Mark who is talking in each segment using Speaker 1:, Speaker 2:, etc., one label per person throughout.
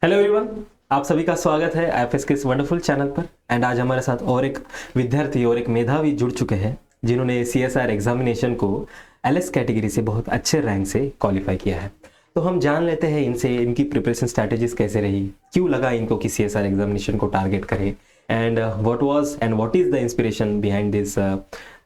Speaker 1: Hello everyone, आप सभी का स्वागत है आईएफएस के इस वंडरफुल चैनल पर। एंड आज हमारे साथ और एक विद्यार्थी और एक मेधावी जुड़ चुके हैं जिन्होंने सीएसआर एग्जामिनेशन को एलएस कैटेगरी से बहुत अच्छे रैंक से क्वालिफाई किया है। तो हम जान लेते हैं इनसे इनकी प्रिपरेशन स्ट्रैटेजीज कैसे रही, क्यों लगा इनको कि सीएसआर एग्जामिनेशन को टारगेट करें, and what is the inspiration behind this,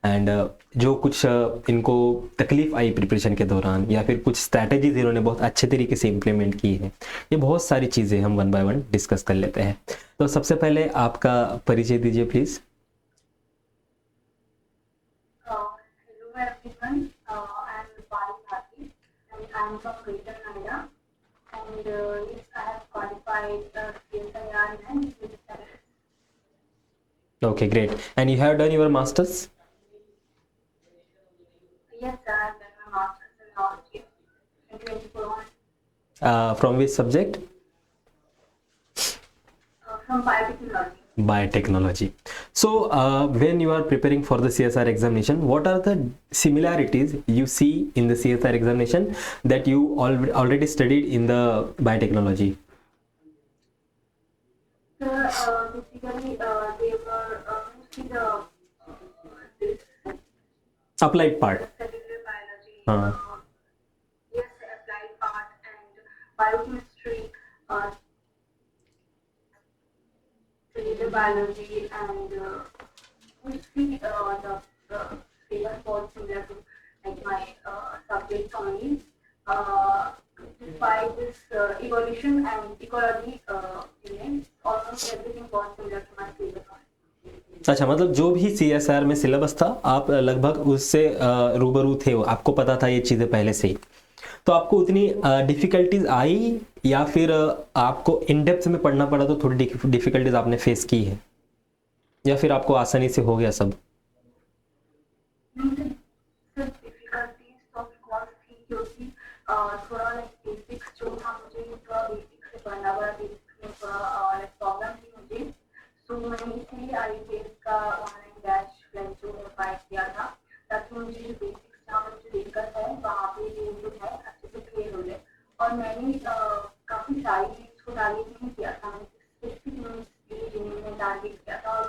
Speaker 1: and जो कुछ इनको तकलीफ आई प्रिपरेशन के दौरान या फिर कुछ स्ट्रैटेजीज इन्होंने बहुत अच्छे तरीके से इम्प्लीमेंट की है। ये बहुत सारी चीज़ें हम वन बाय वन डिस्कस कर लेते हैं। तो सबसे पहले आपका परिचय दीजिए please.
Speaker 2: Hello everyone, I'm Rupali Bhati and I'm from Greater Noida and yes, I have qualified CSIR and CSIR.
Speaker 1: Okay, great. And you have done your masters
Speaker 2: Yes, I have done my master's in last year in 2024
Speaker 1: from which subject?
Speaker 2: from biotechnology.
Speaker 1: Biotechnology. So, when you are preparing for the CSR examination, what are the similarities you see in the CSR examination that you already studied in the biotechnology?
Speaker 2: So basically they were mostly this
Speaker 1: Applied part.
Speaker 2: cellular biology,
Speaker 1: Uh,
Speaker 2: yes, applied part and biochemistry. Cellular biology and mostly the syllabus was similar to like my subjects only. Despite this evolution and ecology elements, almost everything was similar to my syllabus only.
Speaker 1: अच्छा, मतलब जो भी CSR में syllabus था आप लगभग उससे रूबरू थे, आपको पता था ये चीज़ें पहले से ही। तो आपको उतनी डिफ़िकल्टीज आई या फिर आपको इन डेप्थ में पढ़ना पड़ा तो थोड़ी डिफ़िकल्टीज आपने फेस की है, या फिर आपको आसानी से हो गया सब?
Speaker 2: सिर्फ डिफिकल्टीज तो ऑफ कोर्स थी क्योंकि थोड़ा लाइक बेसिक्स जो था मुझे थोड़ा बेसिक से पढ़ना पड़ा, बेसिक्स में थोड़ा लाइक प्रॉब्लम थी मुझे। सो मैंने इसीलिए आईपीएस का ऑनलाइन बैच लाइक जो प्रोवाइड किया था ताकि मुझे जो बेसिक्स जहाँ पर मुझे दिक्कत है वहाँ पे जो है अच्छे से क्लियर हो जाए। और मैंने काफ़ी सारी चीज़ को टारगेट नहीं किया था, मैंने स्पेसिफिक यूनिट्स जिन्हें मैंने टारगेट किया था और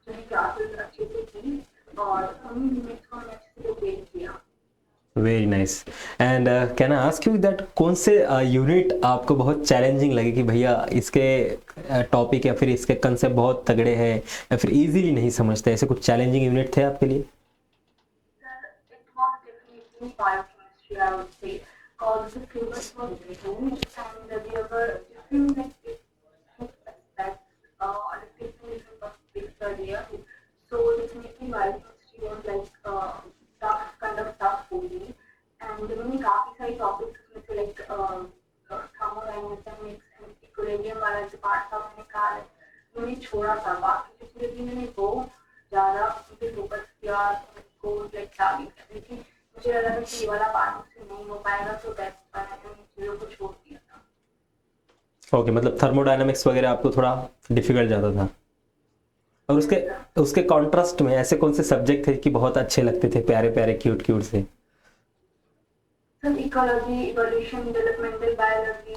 Speaker 2: जो है क्लासेस अच्छे से की और उन्हीं यूनिट्स को मैंने अच्छे से कंप्लीट किया।
Speaker 1: Very nice. And can I ask you that कौन से यूनिट आपको बहुत चैलेंजिंग लगे कि भैया इसके टॉपिक या फिर इसके कंसेप्ट बहुत तगड़े हैं या फिर इजीली नहीं समझते, ऐसे कुछ चैलेंजिंग यूनिट थे आपके लिए?
Speaker 2: It was definitely biochemistry, I would say, because the syllabus was huge and there were different like different aspects like different topics are there. So definitely biochemistry was like tough, kind of tough for me. And मैंने काफी सारे topics उसमें से like thermodynamics and equilibrium वाला जो part था मैंने कहा मैंने छोड़ा था, बाकी जितने भी मैंने वो ज़्यादा उन पे फोकस किया को लाइक टारगेट किया, लेकिन मुझे लगा था कि ये वाला पार्ट मुझसे नहीं हो पाएगा तो दैट्स व्हाई मैंने उन चीज़ों को छोड़ दिया था।
Speaker 1: ओके, मतलब थर्मोडायनामिक्स वगैरह आपको थोड़ा डिफिकल्ट ज़्यादा था। और उसके
Speaker 2: Yes, sir.
Speaker 1: उसके कॉन्ट्रास्ट में ऐसे कौन से सब्जेक्ट थे कि बहुत अच्छे लगते थे, प्यारे प्यारे क्यूट क्यूट से?
Speaker 2: Some ecology, evolution, developmental biology,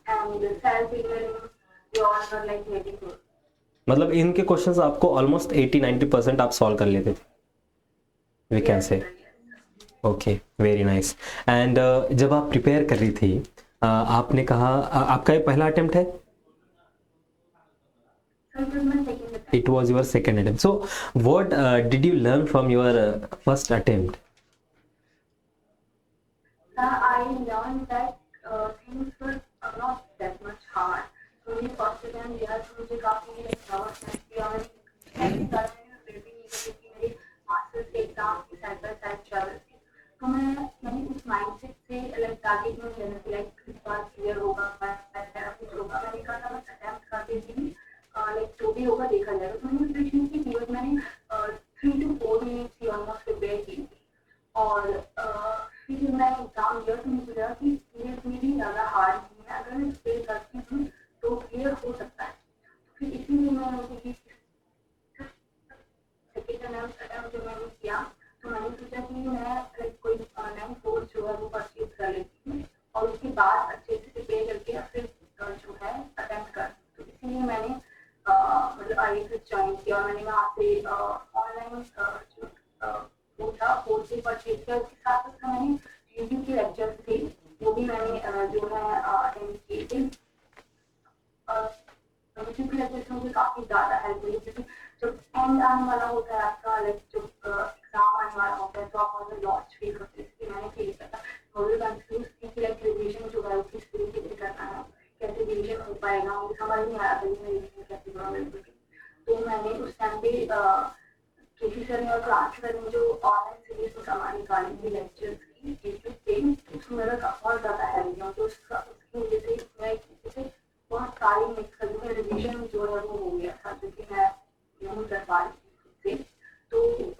Speaker 2: and cell signaling, they all were like very good.
Speaker 1: मतलब इनके क्वेश्चंस आपको ऑलमोस्ट 80-90% आप सॉल्व कर लेते थे, वी कैन
Speaker 2: Yes,
Speaker 1: से।
Speaker 2: sir, yes, sir.
Speaker 1: Okay, very nice. And जब आप प्रिपेयर कर रही थी, आपने कहा आपका ये पहला अटेम्प्ट है?
Speaker 2: So it was my second attempt.
Speaker 1: It was your second attempt. So what did you learn from your first attempt?
Speaker 2: I learned that things were not that much hard. So मुझे first attempt दिया तो मुझे काफी like nervousness थी और मैंने फिर भी नहीं की क्योंकि मेरे मास्टर्स के एग्जाम की साइड बाय साइड ट्रैवल थी। तो मैंने उस माइंडसेट से लाइक टारगेट में लेना कि लाइक इस बार क्लियर होगा, मेरा कुछ होगा, मैंने कहा था बस अटेम्प्ट कर देती हूँ, लाइक जो भी होगा देखा जाएगा। तो मैंने प्रिपरेशन की थी बट मैंने 3 to 4 minutes he almost prepare की थी और फिर जब मैं एग्जाम दिया तो मुझे लगा कि ये मेरी ज़्यादा हार्ड नहीं है, अगर मैं प्रिपेयर करती हूँ तो क्लियर हो सकता है। तो फिर इसीलिए मैं उसी की ज्वाइन किया और मैंने वहाँ से ऑनलाइन वो था कोर्स भी परचेज किया। उसके साथ साथ मैंने यूट्यूब के लेक्चर्स थे वो भी मैंने जो है अटेंड किए थे। यूट्यूब के लेक्चर्स में मुझे काफ़ी ज़्यादा हेल्प मिली, क्योंकि जब एंड आने वाला होता है आपका, लाइक जब एग्जाम आने वाला होता है तो आप बहुत लॉस्ट फील करते हैं। इसलिए मैंने फील किया था थोड़ी कंफ्यूज थी कि लाइक रिविजन जो है वो किस तरीके से करना है, कैसे रिविजन हो पाएगा, मुझे समझ नहीं आ रहा था कि मैं रिविजन कैसे करूँ बिल्कुल। तो मैंने उस टाइम पे केसी सर ने और क्लास सर ने जो ऑनलाइन सीरीज में कमा निकाली थी लेक्चर्स की यूट्यूब पे, उसमें मेरा बहुत ज़्यादा हेल्प किया। तो उसकी वजह से मैं जैसे बहुत सारी मिक्स कर दी, रिविजन जो है वो हो गया था, जो कि मैं नहीं कर पा रही थी खुद से। तो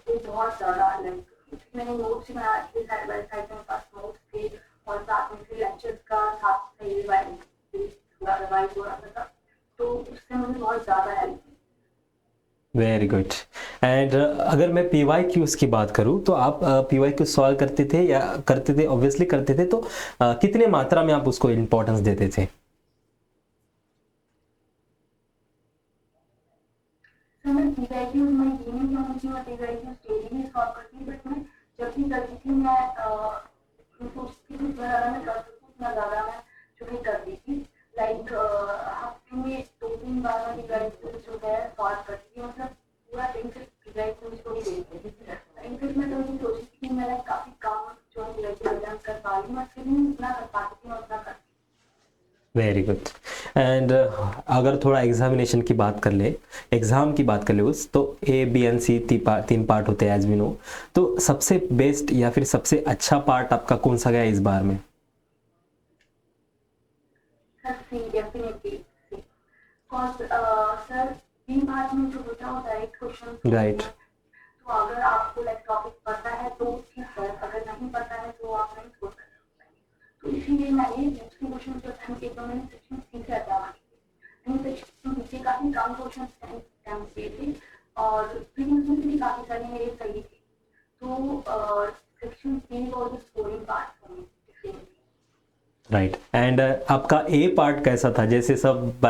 Speaker 2: वो बहुत ज़्यादा लाइक मैंने नोट्स बनाए थे साइड बाई साइड, मेरे पास नोट्स थे और साथ में फिर लेक्चर्स का साथ सही रिवाइज हो रहा था, तो उससे मुझे बहुत ज़्यादा हेल्प।
Speaker 1: Very good. एंड अगर मैं PYQs की बात करूं तो आप PYQ सॉल्व करते थे या करते थे? ऑब्वियसली करते थे, तो कितने मात्रा में आप उसको इम्पोर्टेंस देते थे?
Speaker 2: सर मैं PYQ में ये नहीं कहूँगी मैं PYQ स्टेज में सॉल्व करती, बट मैं जब भी करती थी मैं सोचती थी जितना ज़्यादा मैं कर सकती उतना ज़्यादा मैं जो है कर दी थी। लाइक हफ्ते में 2-3 बार मैं PYQ जो है सॉल्व करती थी, मतलब पूरा दिन से PYQ को ही देखती थी। इनफैक्ट मैं तो ये सोचती थी कि मैं काफ़ी कम जो है PYQ अटेम्प्ट कर पा रही हूँ, फिर भी उतना कर पाती थी, मैं उतना करती।
Speaker 1: Very good. एंड अगर थोड़ा एग्जामिनेशन की बात कर ले, एग्ज़ाम की बात कर ले उस, तो A, B and C तीन पार्ट होते हैं एज वी नो। तो सबसे बेस्ट या फिर सबसे अच्छा पार्ट आपका कौन सा गया इस बार में?
Speaker 2: Sir C definitely C, because sir B part में जो होता है क्वेश्चन
Speaker 1: राइट।
Speaker 2: तो अगर आपको लाइक टॉपिक पता है तो ठीक है, अगर नहीं पता है तो आप नहीं छोड़ सकते। तो इसीलिए मैंने नेक्स्ट क्वेश्चन जो अटेम्प्ट किए तो मैंने सेक्शन सी से अटेम्प्ट किए। मैंने सेक्शन बी से काफ़ी कम क्वेश्चन अटेम्प्ट किए थे और प्रीवियस में भी काफ़ी सारे मेरे सही थे। तो section C was the scoring part for me.
Speaker 1: Right. And आपका A पार्ट कैसा था? जैसे सब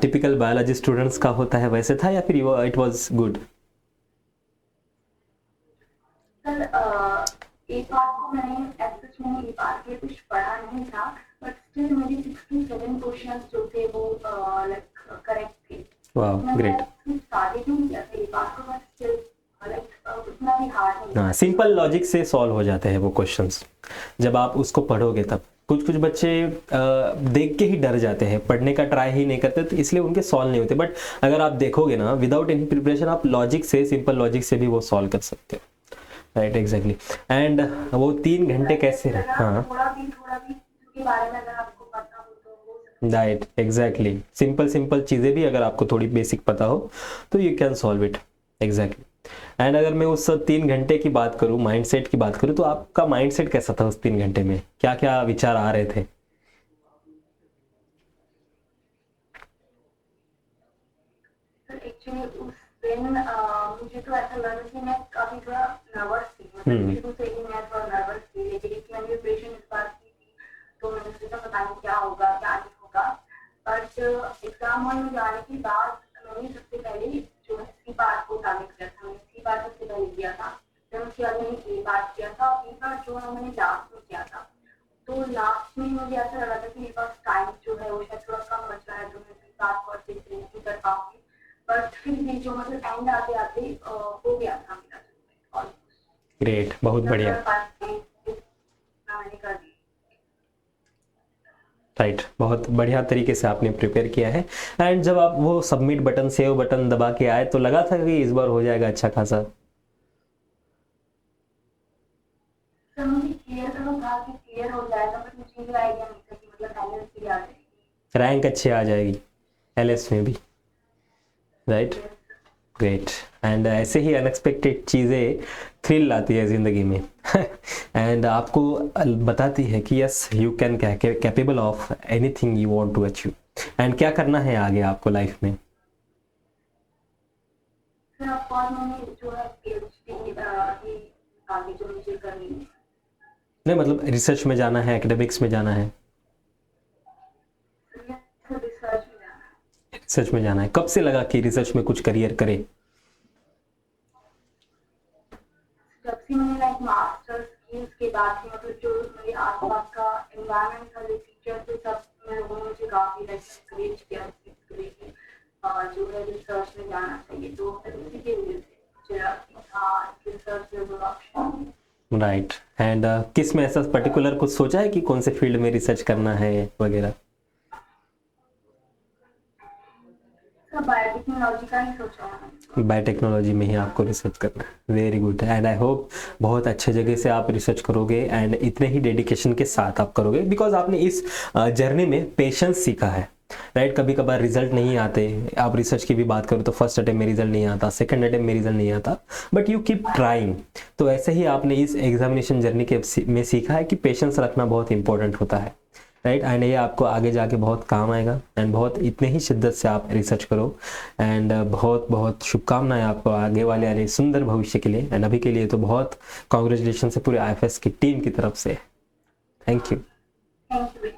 Speaker 1: टिपिकल बायोलॉजी स्टूडेंट्स का होता है वैसे था या फिर it was good?
Speaker 2: Sir A part को मैंने सच मैंने ए पार्ट के कुछ पढ़ा नहीं था, बट स्टिल मेरे 6 to 7 क्वेश्चंस जो थे वो लाइक करेक्ट थे।
Speaker 1: वाह, ग्रेट।
Speaker 2: मैंने स्टार्ट नहीं किया था ए पार्ट को, बट स्टिल लाइक उतना भी हार्ड नहीं
Speaker 1: हाँ,
Speaker 2: था।
Speaker 1: सिंपल लॉजिक से सॉल्व हो जाते हैं वो क्वेश्चंस जब आप उसको पढ़ोगे तब। कुछ कुछ बच्चे देख के ही डर जाते हैं, पढ़ने का ट्राई ही नहीं करते, तो इसलिए उनके सॉल्व नहीं होते। बट अगर आप देखोगे ना, विदाउट एनी प्रिपरेशन आप लॉजिक से, सिंपल लॉजिक से भी वो सॉल्व कर सकते हो। Right, exactly. एंड वो 3 घंटे कैसे रहे? हाँ,
Speaker 2: थोड़ा भी उसके बारे में अगर आपको पता हो तो वो
Speaker 1: राइट, एग्जैक्टली। सिंपल सिंपल चीज़ें भी अगर आपको थोड़ी बेसिक पता हो तो you can solve it. Exactly. And अगर मैं उस 3 घंटे की बात करूँ, माइंडसेट की बात करूँ, तो आपका माइंडसेट कैसा था उस 3 घंटे में? क्या क्या विचार आ रहे थे?
Speaker 2: एक्चुअली उस दिन मुझे तो ऐसा लगा कि मैं काफी थोड़ा नर्वस थी, मतलब शुरू से ही मैं थोड़ा नर्वस थी, लेकिन मैंने प्रिपरेशन इस बार की थी तो मैंने सोचा पता नहीं क्या होगा क्या नहीं होगा। बट एग्जाम हॉल में जाने के बाद मैंने सबसे पहले जो है सी पार्ट को टारगेट किया था, मैंने सी पार्ट सबसे पहले किया था, फिर उसके बाद मैंने ए पार्ट किया था और बी पार्ट जो है मैंने लास्ट में किया था। तो लास्ट में मुझे ऐसा लगा था कि मेरे पास टाइम जो है वो शायद थोड़ा कम बच रहा है, तो मैं सी पार्ट को अच्छे से नहीं कर पाऊंगी। बट फिर भी जो मतलब एंड आते आते हो गया था मेरा ऑलमोस्ट।
Speaker 1: ग्रेट, बहुत बढ़िया।
Speaker 2: मैंने कर दी।
Speaker 1: राइट, बहुत बढ़िया तरीके से आपने प्रिपेयर किया है। एंड जब आप वो सबमिट बटन, सेव बटन दबा के आए तो लगा था कि इस बार हो जाएगा अच्छा खासा?
Speaker 2: सर मुझे क्लियर तो था कि क्लियर हो जाएगा, बट मुझे ये आइडिया नहीं था कि मतलब एलएलसी आ जाएगी,
Speaker 1: रैंक अच्छी आ जाएगी LS में भी। Right, great. एंड ऐसे ही अनएक्सपेक्टेड चीज़ें थ्रिल लाती है ज़िंदगी में एंड आपको बताती है कि yes you can capable of anything you want to achieve. And क्या करना है आगे आपको लाइफ में?
Speaker 2: सर ऑफ कोर्स मैंने जो है PhD की आगे जो मुझे करनी है।
Speaker 1: नहीं, मतलब रिसर्च में जाना है, एकेडमिक्स में जाना है?
Speaker 2: रिसर्च में जाना है।
Speaker 1: सच में जाना है। कब से लगा कि रिसर्च में कुछ करियर करे?
Speaker 2: जब से मैंने लाइक मास्टर्स की उसके बाद से मतलब जो मेरे आसपास का एनवायरनमेंट था, जो टीचर थे, सब में लोगों ने मुझे काफ़ी लाइक एनकरेज किया इस लिए कि जो है रिसर्च में जाना चाहिए। तो फिर उसी के वजह से मुझे लगा कि हाँ रिसर्च में बड़ा ऑप्शन है।
Speaker 1: राइट। एंड किस में ऐसा पर्टिकुलर कुछ सोचा है कि कौन से फील्ड में रिसर्च करना है वगैरह?
Speaker 2: सब बायोटेक्नोलॉजी का ही सोचा है।
Speaker 1: बायोटेक्नोलॉजी में ही आपको रिसर्च करना है। Very good. And I hope बहुत अच्छे जगह से आप रिसर्च करोगे एंड इतने ही डेडिकेशन के साथ आप करोगे, बिकॉज आपने इस जर्नी में पेशेंस सीखा है। राइट, कभी कभार रिजल्ट नहीं आते। आप रिसर्च की भी बात करो तो फर्स्ट अटेम्प्ट में रिजल्ट नहीं आता, सेकंड अटेम्प्ट में रिजल्ट नहीं आता, बट यू कीप ट्राइंग। तो ऐसे ही आपने इस एग्जामिनेशन जर्नी के में सीखा है कि पेशेंस रखना बहुत इंपॉर्टेंट होता है। राइट, एंड ये आपको आगे जाके बहुत काम आएगा। एंड बहुत इतने ही शिद्दत से आप रिसर्च करो। एंड बहुत बहुत शुभकामनाएं आपको आगे वाले सुंदर भविष्य के लिए। एंड अभी के लिए तो बहुत कॉन्ग्रेचुलेशन है पूरे IFS की टीम की तरफ से। Thank you.
Speaker 2: Thank you.